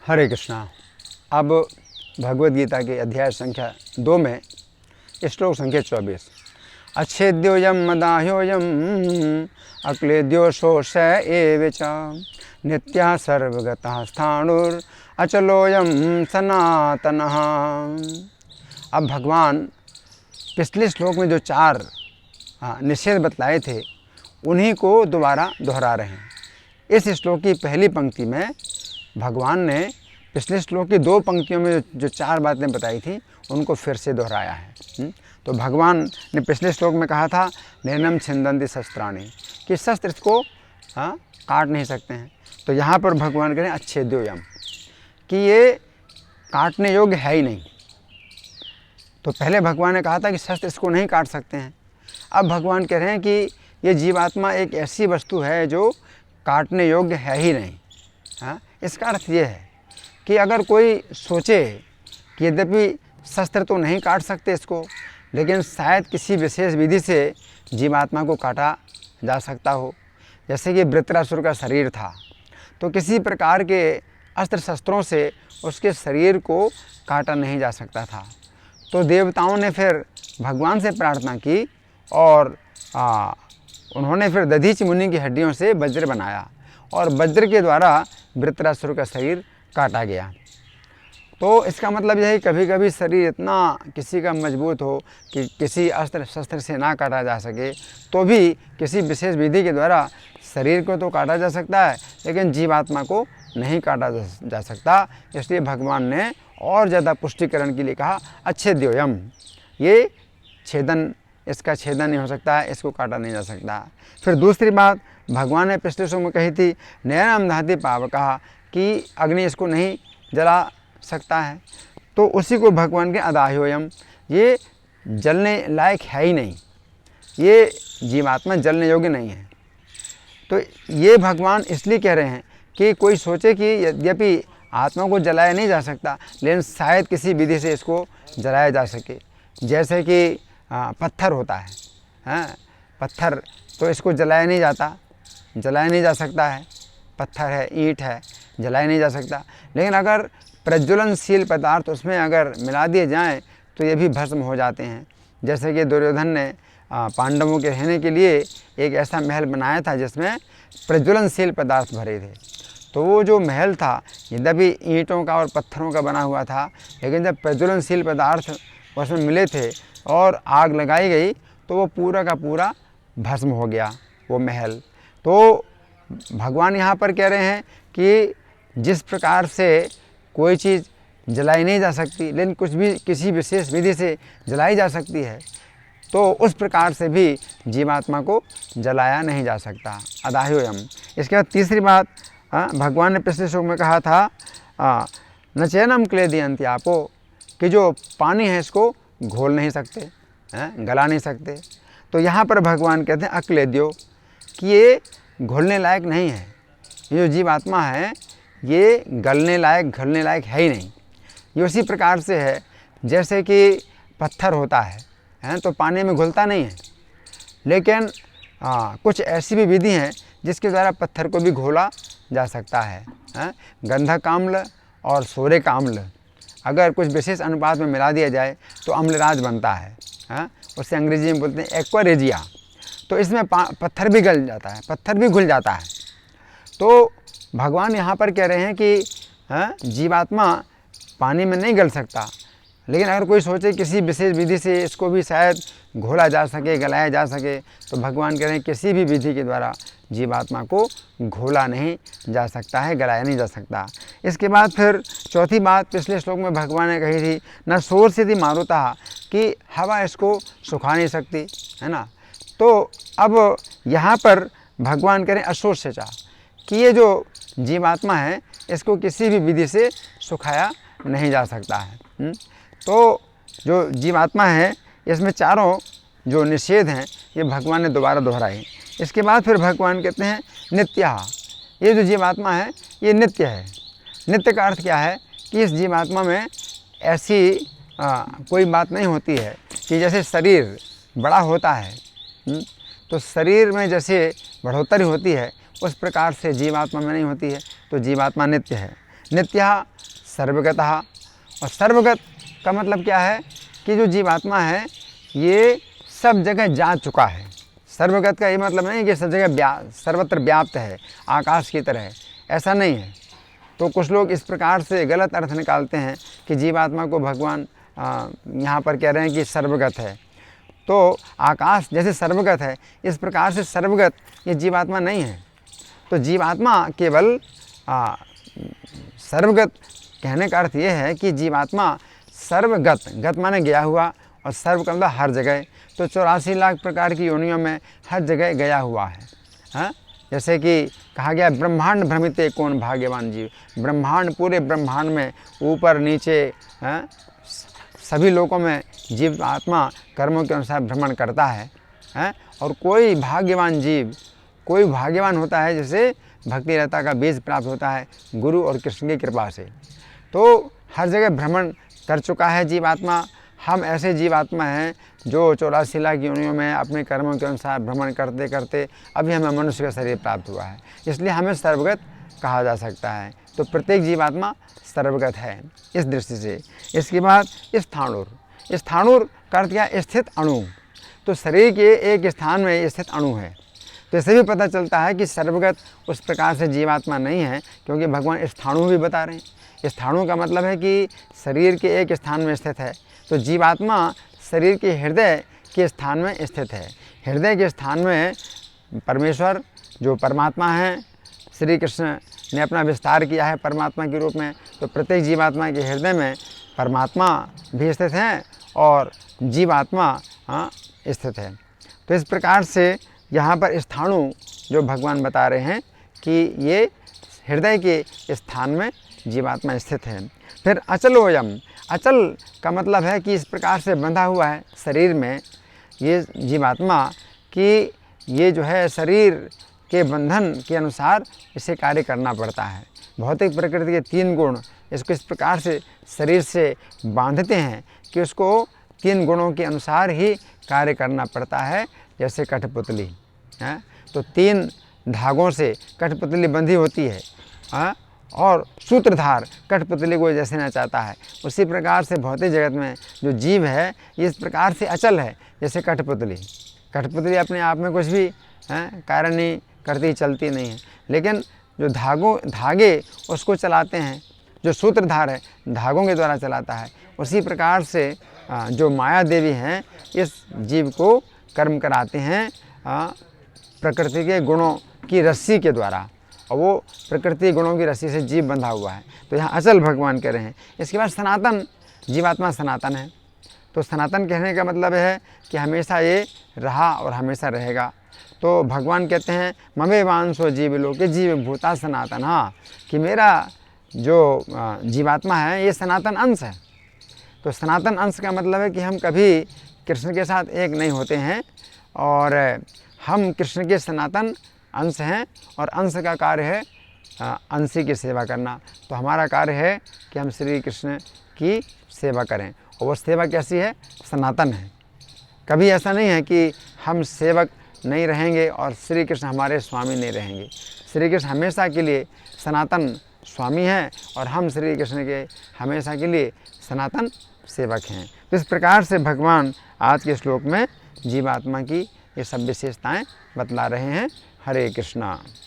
हरे कृष्णा। अब भगवद गीता के अध्याय संख्या 2 में श्लोक संख्या 24। अच्छेद्योयम मदाह्योयम अक्लेद्यो शोष एव च नित्यः सर्वगतः स्थाणुर अचलोयम सनातनः। अब भगवान पिछले श्लोक में जो 4 निषेध बतलाए थे उन्हीं को दोबारा दोहरा रहे हैं। इस श्लोक की पहली पंक्ति में भगवान ने पिछले श्लोक की 2 पंक्तियों में जो 4 बातें बताई थी उनको फिर से दोहराया है। तो भगवान ने पिछले श्लोक में कहा था नैनम छिंदन्ति शस्त्राणि, कि शस्त्र इसको काट नहीं सकते हैं। तो यहाँ पर भगवान कह रहे हैं अच्छेद्योयम, कि ये काटने योग्य है ही नहीं। तो पहले भगवान ने कहा था कि शस्त्र इसको नहीं काट सकते हैं। अब भगवान कह रहे हैं कि ये जीवात्मा एक ऐसी वस्तु है जो काटने योग्य है ही नहीं। इसका अर्थ ये है कि अगर कोई सोचे कि यद्यपि शस्त्र तो नहीं काट सकते इसको, लेकिन शायद किसी विशेष विधि से जीवात्मा को काटा जा सकता हो। जैसे कि वृत्रासुर का शरीर था, तो किसी प्रकार के अस्त्र शस्त्रों से उसके शरीर को काटा नहीं जा सकता था। तो देवताओं ने फिर भगवान से प्रार्थना की और उन्होंने फिर दधीच मुनि की हड्डियों से वज्र बनाया और वज्र के द्वारा वृत्रासुर का शरीर काटा गया। तो इसका मतलब यह है कि कभी कभी शरीर इतना किसी का मजबूत हो कि किसी अस्त्र शस्त्र से ना काटा जा सके, तो भी किसी विशेष विधि के द्वारा शरीर को तो काटा जा सकता है, लेकिन जीवात्मा को नहीं काटा जा सकता। इसलिए भगवान ने और ज़्यादा पुष्टिकरण के लिए कहा अच्छेद्योयम, ये छेदन, इसका छेदन नहीं हो सकता है, इसको काटा नहीं जा सकता। फिर दूसरी बात भगवान ने पिछले श्लोक में कही थी नैनम दहति पावकः, कि अग्नि इसको नहीं जला सकता है। तो उसी को भगवान के अदाह्योयम, ये जलने लायक है ही नहीं, ये जीवात्मा जलने योग्य नहीं है। तो ये भगवान इसलिए कह रहे हैं कि कोई सोचे कि यद्यपि आत्मा को जलाया नहीं जा सकता, लेकिन शायद किसी विधि से इसको जलाया जा सके। जैसे कि पत्थर होता है, पत्थर तो इसको जलाया नहीं जा सकता है। पत्थर है, ईंट है, जलाया नहीं जा सकता। लेकिन अगर प्रज्वलनशील पदार्थ उसमें अगर मिला दिए जाएं तो ये भी भस्म हो जाते हैं। जैसे कि दुर्योधन ने पांडवों के रहने के लिए एक ऐसा महल बनाया था जिसमें प्रज्वलनशील पदार्थ भरे थे। तो वो जो महल था यद्यपि ईंटों का और पत्थरों का बना हुआ था, लेकिन जब प्रज्वलनशील पदार्थ उसमें मिले थे और आग लगाई गई तो वो पूरा का पूरा भस्म हो गया वो महल। तो भगवान यहाँ पर कह रहे हैं कि जिस प्रकार से कोई चीज़ जलाई नहीं जा सकती लेकिन कुछ भी किसी विशेष विधि से जलाई जा सकती है, तो उस प्रकार से भी जीवात्मा को जलाया नहीं जा सकता, अदाह्योयम। इसके बाद तीसरी बात भगवान ने पिछले श्लोक में कहा था न चैनम क्लेदयन्ति आपो, कि जो पानी है इसको घोल नहीं सकते, गला नहीं सकते। तो यहाँ पर भगवान कहते हैं अक्लेद्यो, कि ये घोलने लायक नहीं है। ये जो जीवात्मा है ये गलने लायक घुलने लायक है ही नहीं। ये उसी प्रकार से है जैसे कि पत्थर होता है तो पानी में घुलता नहीं है, लेकिन कुछ ऐसी भी विधि हैं जिसके द्वारा पत्थर को भी घोला जा सकता है। गंधक आम्ल और सोरेक आम्ल अगर कुछ विशेष अनुपात में मिला दिया जाए तो अम्लराज बनता है। उसे अंग्रेजी में बोलते हैं एक्वारेजिया। तो इसमें पत्थर भी गल जाता है, पत्थर भी घुल जाता है। तो भगवान यहाँ पर कह रहे हैं कि जीवात्मा पानी में नहीं गल सकता, लेकिन अगर कोई सोचे किसी विशेष विधि से इसको भी शायद घोला जा सके, गलाया जा सके, तो भगवान कह रहे हैं किसी भी विधि के द्वारा जीवात्मा को घोला नहीं जा सकता है, गलाया नहीं जा सकता। इसके बाद फिर चौथी बात पिछले श्लोक में भगवान ने कही थी न शोर से थी मारुता, कि हवा इसको सुखा नहीं सकती, है ना। तो अब यहाँ पर भगवान कह रहे हैं अशोर से चाह, कि ये जो जीवात्मा है इसको किसी भी विधि से सुखाया नहीं जा सकता है। तो जो जीवात्मा है इसमें चारों जो निषेध हैं ये भगवान ने दोबारा दोहराए। इसके बाद फिर भगवान कहते हैं नित्य, ये जो जीवात्मा है ये नित्य है। नित्य का अर्थ क्या है कि इस जीवात्मा में ऐसी कोई बात नहीं होती है कि जैसे शरीर बड़ा होता है तो शरीर में जैसे बढ़ोतरी होती है उस प्रकार से जीवात्मा में नहीं होती है। तो जीवात्मा नित्य है। नित्य सर्वगतः। और सर्वगत का मतलब क्या है कि जो जीवात्मा है ये सब जगह जा चुका है। सर्वगत का ये मतलब नहीं कि सब जगह सर्वत्र व्याप्त है, आकाश की तरह, ऐसा नहीं है। तो कुछ लोग इस प्रकार से गलत अर्थ निकालते हैं कि जीवात्मा को भगवान यहाँ पर कह रहे हैं कि सर्वगत है। तो आकाश जैसे सर्वगत है, इस प्रकार से सर्वगत ये जीवात्मा नहीं है। तो जीवात्मा केवल सर्वगत कहने का अर्थ ये है कि जीवात्मा सर्वगत, गत माने गया हुआ, और सर्व का मतलब हर जगह। तो 84 लाख प्रकार की योनियों में हर जगह गया हुआ है। हाँ, जैसे कि कहा गया ब्रह्मांड भ्रमिते कौन भाग्यवान जीव। ब्रह्मांड, पूरे ब्रह्मांड में ऊपर नीचे, हाँ, सभी लोगों में जीव आत्मा कर्मों के अनुसार भ्रमण करता है। और कोई भाग्यवान जीव, कोई भाग्यवान होता है जिसे भक्ति रहता का बीज प्राप्त होता है गुरु और कृष्ण की कृपा से। तो हर जगह भ्रमण कर चुका है जीवात्मा। हम ऐसे जीवात्मा हैं जो 84 लाख योनियों में अपने कर्मों के अनुसार भ्रमण करते करते अभी हमें मनुष्य का शरीर प्राप्त हुआ है, इसलिए हमें सर्वगत कहा जा सकता है। तो प्रत्येक जीवात्मा सर्वगत है इस दृष्टि से। इसके बाद स्थाणुर। स्थाणुर का अर्थ क्या? स्थित अणु। तो शरीर के एक स्थान में स्थित अणु है। तो इससे भी पता चलता है कि सर्वगत उस प्रकार से जीवात्मा नहीं है, क्योंकि भगवान स्थाणु भी बता रहे हैं। स्थाणु का मतलब है कि शरीर के एक स्थान में स्थित है। तो जीवात्मा शरीर के हृदय के स्थान में स्थित है। हृदय के स्थान में परमेश्वर जो परमात्मा है, श्री कृष्ण ने अपना विस्तार किया है परमात्मा के रूप में। तो प्रत्येक जीवात्मा के हृदय में परमात्मा भी स्थित हैं और जीवात्मा स्थित है। तो इस प्रकार से यहाँ पर स्थाणु जो भगवान बता रहे हैं कि ये हृदय के स्थान में जीवात्मा स्थित है। फिर अचलोयम। अचल का मतलब है कि इस प्रकार से बंधा हुआ है शरीर में ये जीवात्मा कि ये जो है शरीर के बंधन के अनुसार इसे कार्य करना पड़ता है। भौतिक प्रकृति के 3 गुण इसको इस प्रकार से शरीर से बांधते हैं कि उसको 3 गुणों के अनुसार ही कार्य करना पड़ता है। जैसे कठपुतली है, तो 3 धागों से कठपुतली बंधी होती है और सूत्रधार कठपुतली को जैसे नचाता है, उसी प्रकार से भौतिक जगत में जो जीव है ये इस प्रकार से अचल है जैसे कठपुतली। कठपुतली अपने आप में कुछ भी कार्य नहीं करती, चलती नहीं है, लेकिन जो धागे उसको चलाते हैं, जो सूत्रधार है धागों के द्वारा चलाता है। उसी प्रकार से जो माया देवी हैं इस जीव को कर्म कराते हैं प्रकृति के गुणों की रस्सी के द्वारा, और वो प्रकृति गुणों की रस्सी से जीव बंधा हुआ है। तो यहाँ अचल भगवान कह रहे हैं। इसके बाद सनातन, जीवात्मा सनातन है। तो सनातन कहने का मतलब है कि हमेशा ये रहा और हमेशा रहेगा। तो भगवान कहते हैं ममे वांसो जीव लोके जीव भूता सनातन, हाँ, कि मेरा जो जीवात्मा है ये सनातन अंश है। तो सनातन अंश का मतलब है कि हम कभी कृष्ण के साथ एक नहीं होते हैं, और हम कृष्ण के सनातन अंश हैं, और अंश का कार्य है अंशी की सेवा करना। तो हमारा कार्य है कि हम श्री कृष्ण की सेवा करें, और वो सेवा कैसी है? सनातन है। कभी ऐसा नहीं है कि हम सेवक नहीं रहेंगे और श्री कृष्ण हमारे स्वामी नहीं रहेंगे। श्री कृष्ण हमेशा के लिए सनातन स्वामी हैं और हम श्री कृष्ण के हमेशा के लिए सनातन सेवक हैं। तो इस प्रकार से भगवान आज के श्लोक में जीवात्मा की ये सब विशेषताएं बतला रहे हैं। हरे कृष्णा।